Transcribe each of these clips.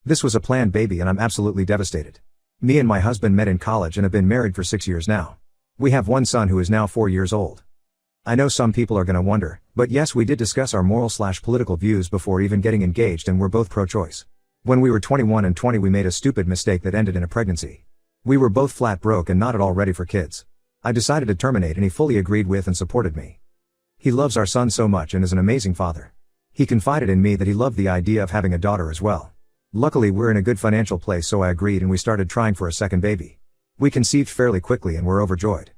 This was a planned baby and I'm absolutely devastated. Me and my husband met in college and have been married for 6 years now. We have one son who is now 4 years old. I know some people are gonna wonder, but yes, we did discuss our moral/political views before even getting engaged, and we're both pro-choice. When we were 21 and 20 we made a stupid mistake that ended in a pregnancy. We were both flat broke and not at all ready for kids. I decided to terminate and he fully agreed with and supported me. He loves our son so much and is an amazing father. He confided in me that he loved the idea of having a daughter as well. Luckily we're in a good financial place, so I agreed and we started trying for a second baby. We conceived fairly quickly and were overjoyed.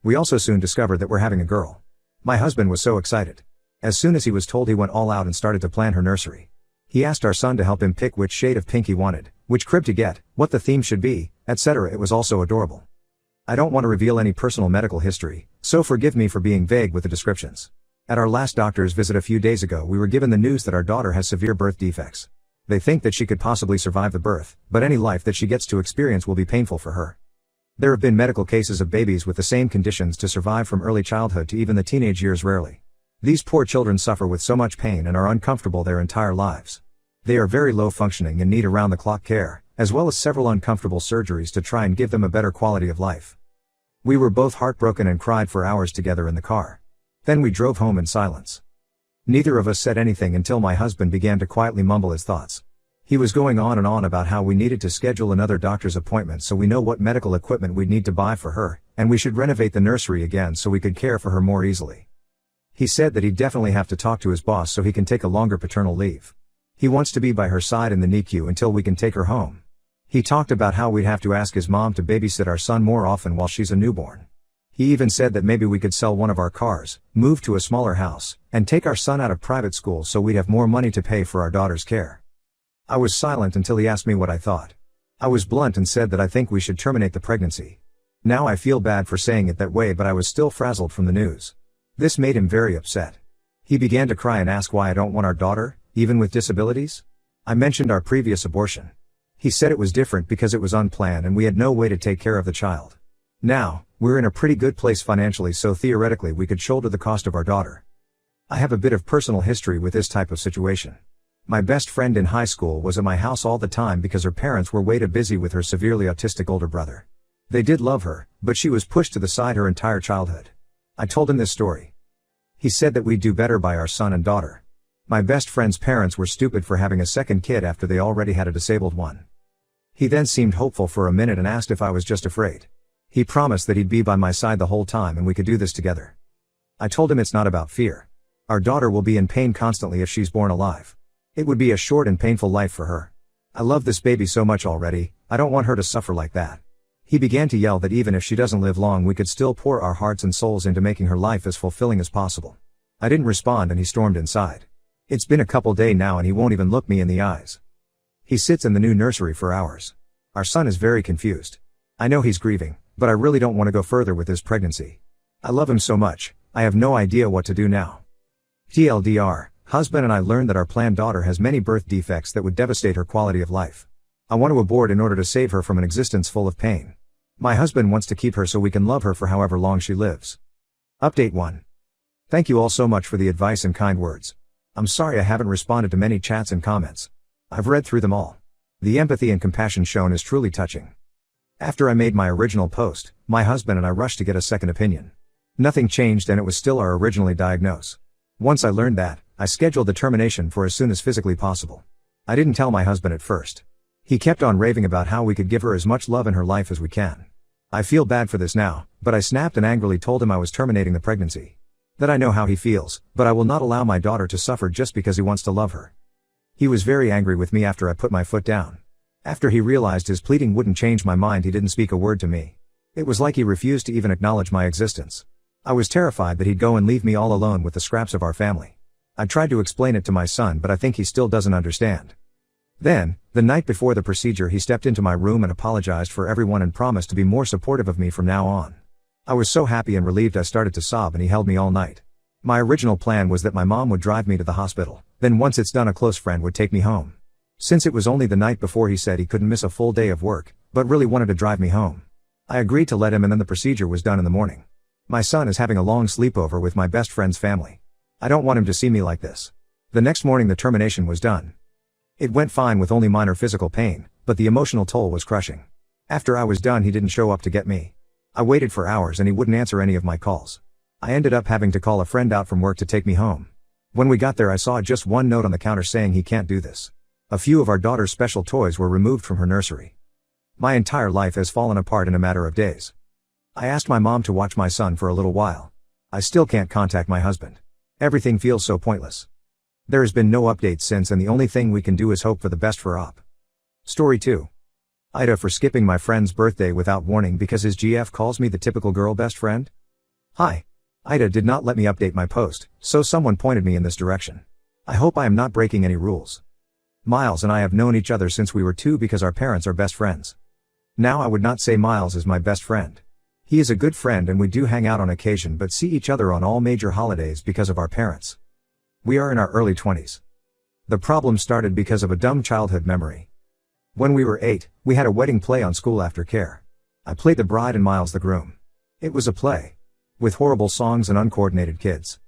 We also soon discovered that we're having a girl. My husband was so excited. As soon as he was told, he went all out and started to plan her nursery. He asked our son to help him pick which shade of pink he wanted, which crib to get, what the theme should be, etc. It was also adorable. I don't want to reveal any personal medical history, so forgive me for being vague with the descriptions. At our last doctor's visit a few days ago we were given the news that our daughter has severe birth defects. They think that she could possibly survive the birth, but any life that she gets to experience will be painful for her. There have been medical cases of babies with the same conditions to survive from early childhood to even the teenage years rarely. These poor children suffer with so much pain and are uncomfortable their entire lives. They are very low functioning and need around-the-clock care, as well as several uncomfortable surgeries to try and give them a better quality of life. We were both heartbroken and cried for hours together in the car. Then we drove home in silence. Neither of us said anything until my husband began to quietly mumble his thoughts. He was going on and on about how we needed to schedule another doctor's appointment so we know what medical equipment we'd need to buy for her, and we should renovate the nursery again so we could care for her more easily. He said that he'd definitely have to talk to his boss so he can take a longer paternal leave. He wants to be by her side in the NICU until we can take her home. He talked about how we'd have to ask his mom to babysit our son more often while she's a newborn. He even said that maybe we could sell one of our cars, move to a smaller house, and take our son out of private school so we'd have more money to pay for our daughter's care. I was silent until he asked me what I thought. I was blunt and said that I think we should terminate the pregnancy. Now I feel bad for saying it that way, but I was still frazzled from the news. This made him very upset. He began to cry and ask why I don't want our daughter, even with disabilities? I mentioned our previous abortion. He said it was different because it was unplanned and we had no way to take care of the child. Now, we're in a pretty good place financially, so theoretically we could shoulder the cost of our daughter. I have a bit of personal history with this type of situation. My best friend in high school was at my house all the time because her parents were way too busy with her severely autistic older brother. They did love her, but she was pushed to the side her entire childhood. I told him this story. He said that we'd do better by our son and daughter. My best friend's parents were stupid for having a second kid after they already had a disabled one. He then seemed hopeful for a minute and asked if I was just afraid. He promised that he'd be by my side the whole time and we could do this together. I told him it's not about fear. Our daughter will be in pain constantly if she's born alive. It would be a short and painful life for her. I love this baby so much already, I don't want her to suffer like that. He began to yell that even if she doesn't live long we could still pour our hearts and souls into making her life as fulfilling as possible. I didn't respond and he stormed inside. It's been a couple days now and he won't even look me in the eyes. He sits in the new nursery for hours. Our son is very confused. I know he's grieving, but I really don't want to go further with this pregnancy. I love him so much, I have no idea what to do now. TLDR, husband and I learned that our planned daughter has many birth defects that would devastate her quality of life. I want to abort in order to save her from an existence full of pain. My husband wants to keep her so we can love her for however long she lives. Update 1. Thank you all so much for the advice and kind words. I'm sorry I haven't responded to many chats and comments. I've read through them all. The empathy and compassion shown is truly touching. After I made my original post, my husband and I rushed to get a second opinion. Nothing changed and it was still our originally diagnosed. Once I learned that, I scheduled the termination for as soon as physically possible. I didn't tell my husband at first. He kept on raving about how we could give her as much love in her life as we can. I feel bad for this now, but I snapped and angrily told him I was terminating the pregnancy. That I know how he feels, but I will not allow my daughter to suffer just because he wants to love her. He was very angry with me after I put my foot down. After he realized his pleading wouldn't change my mind, he didn't speak a word to me. It was like he refused to even acknowledge my existence. I was terrified that he'd go and leave me all alone with the scraps of our family. I tried to explain it to my son, but I think he still doesn't understand. Then, the night before the procedure, he stepped into my room and apologized for everyone and promised to be more supportive of me from now on. I was so happy and relieved I started to sob and he held me all night. My original plan was that my mom would drive me to the hospital, then once it's done a close friend would take me home. Since it was only the night before, he said he couldn't miss a full day of work, but really wanted to drive me home. I agreed to let him and then the procedure was done in the morning. My son is having a long sleepover with my best friend's family. I don't want him to see me like this. The next morning the termination was done. It went fine with only minor physical pain, but the emotional toll was crushing. After I was done, he didn't show up to get me. I waited for hours and he wouldn't answer any of my calls. I ended up having to call a friend out from work to take me home. When we got there, I saw just one note on the counter saying he can't do this. A few of our daughter's special toys were removed from her nursery. My entire life has fallen apart in a matter of days. I asked my mom to watch my son for a little while. I still can't contact my husband. Everything feels so pointless. There has been no update since, and the only thing we can do is hope for the best for Op. Story 2. Ida for skipping my friend's birthday without warning because his GF calls me the typical girl best friend? Hi. Ida did not let me update my post, so someone pointed me in this direction. I hope I am not breaking any rules. Miles and I have known each other since we were 2 because our parents are best friends. Now I would not say Miles is my best friend. He is a good friend and we do hang out on occasion but see each other on all major holidays because of our parents. We are in our early 20s. The problem started because of a dumb childhood memory. When we were 8, we had a wedding play on school after care. I played the bride and Miles the groom. It was a play. With horrible songs and uncoordinated kids.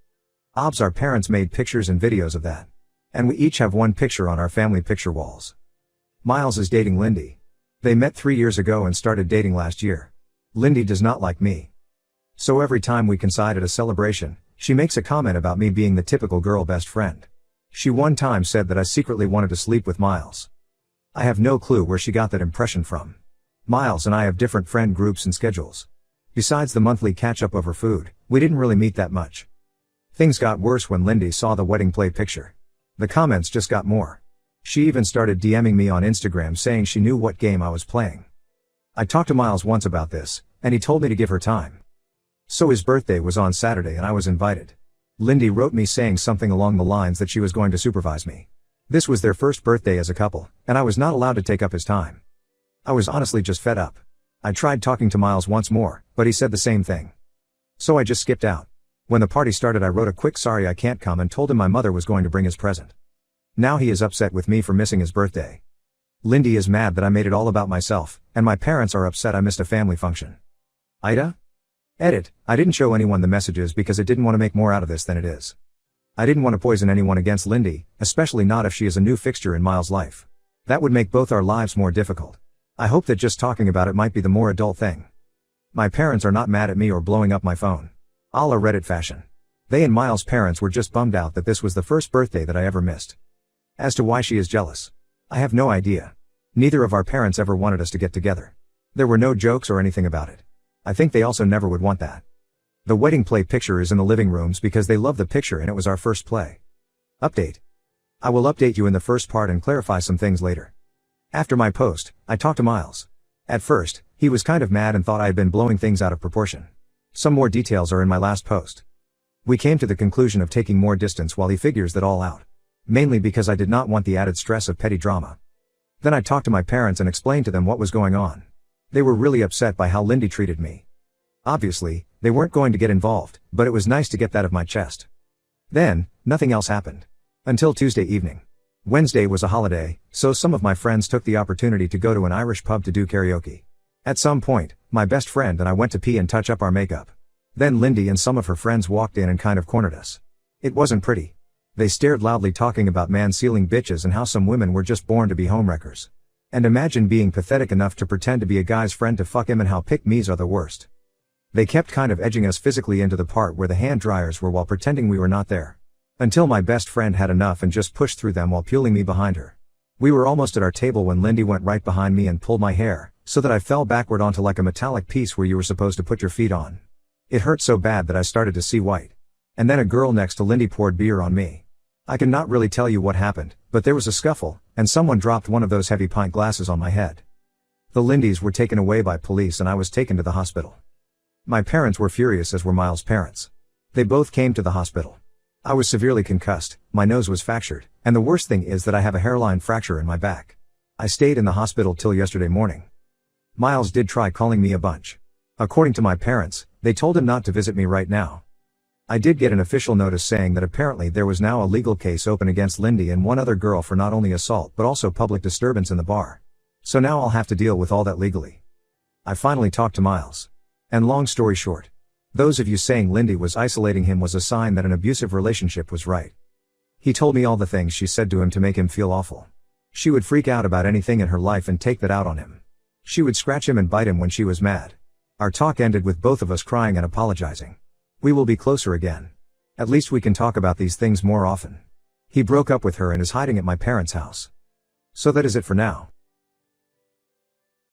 Our parents made pictures and videos of that. And we each have one picture on our family picture walls. Miles is dating Lindy. They met 3 years ago and started dating last year. Lindy does not like me. So every time we coincide at a celebration, she makes a comment about me being the typical girl best friend. She one time said that I secretly wanted to sleep with Miles. I have no clue where she got that impression from. Miles and I have different friend groups and schedules. Besides the monthly catch-up over food, we didn't really meet that much. Things got worse when Lindy saw the wedding play picture. The comments just got more. She even started DMing me on Instagram saying she knew what game I was playing. I talked to Miles once about this, and he told me to give her time. So his birthday was on Saturday and I was invited. Lindy wrote me saying something along the lines that she was going to supervise me. This was their first birthday as a couple, and I was not allowed to take up his time. I was honestly just fed up. I tried talking to Miles once more, but he said the same thing. So I just skipped out. When the party started, I wrote a quick sorry I can't come and told him my mother was going to bring his present. Now he is upset with me for missing his birthday. Lindy is mad that I made it all about myself, and my parents are upset I missed a family function. Ida? Edit, I didn't show anyone the messages because I didn't want to make more out of this than it is. I didn't want to poison anyone against Lindy, especially not if she is a new fixture in Miles' life. That would make both our lives more difficult. I hope that just talking about it might be the more adult thing. My parents are not mad at me or blowing up my phone. A la Reddit fashion. They and Miles' parents were just bummed out that this was the first birthday that I ever missed. As to why she is jealous, I have no idea. Neither of our parents ever wanted us to get together. There were no jokes or anything about it. I think they also never would want that. The wedding play picture is in the living rooms because they love the picture and it was our first play. Update. I will update you in the first part and clarify some things later. After my post, I talked to Miles. At first, he was kind of mad and thought I had been blowing things out of proportion. Some more details are in my last post. We came to the conclusion of taking more distance while he figures that all out. Mainly because I did not want the added stress of petty drama. Then I talked to my parents and explained to them what was going on. They were really upset by how Lindy treated me. Obviously, they weren't going to get involved, but it was nice to get that off my chest. Then, nothing else happened. Until Tuesday evening. Wednesday was a holiday, so some of my friends took the opportunity to go to an Irish pub to do karaoke. At some point, my best friend and I went to pee and touch up our makeup. Then Lindy and some of her friends walked in and kind of cornered us. It wasn't pretty. They stared loudly talking about man-sealing bitches and how some women were just born to be homewreckers. And imagine being pathetic enough to pretend to be a guy's friend to fuck him and how pick-me's are the worst. They kept kind of edging us physically into the part where the hand dryers were while pretending we were not there. Until my best friend had enough and just pushed through them while pulling me behind her. We were almost at our table when Lindy went right behind me and pulled my hair, so that I fell backward onto like a metallic piece where you were supposed to put your feet on. It hurt so bad that I started to see white. And then a girl next to Lindy poured beer on me. I cannot really tell you what happened, but there was a scuffle, and someone dropped one of those heavy pint glasses on my head. The Lindys were taken away by police and I was taken to the hospital. My parents were furious, as were Miles' parents. They both came to the hospital. I was severely concussed, my nose was fractured, and the worst thing is that I have a hairline fracture in my back. I stayed in the hospital till yesterday morning. Miles did try calling me a bunch. According to my parents, they told him not to visit me right now. I did get an official notice saying that apparently there was now a legal case open against Lindy and one other girl for not only assault but also public disturbance in the bar. So now I'll have to deal with all that legally. I finally talked to Miles. And long story short, those of you saying Lindy was isolating him was a sign that an abusive relationship was right. He told me all the things she said to him to make him feel awful. She would freak out about anything in her life and take that out on him. She would scratch him and bite him when she was mad. Our talk ended with both of us crying and apologizing. We will be closer again. At least we can talk about these things more often. He broke up with her and is hiding at my parents' house. So that is it for now.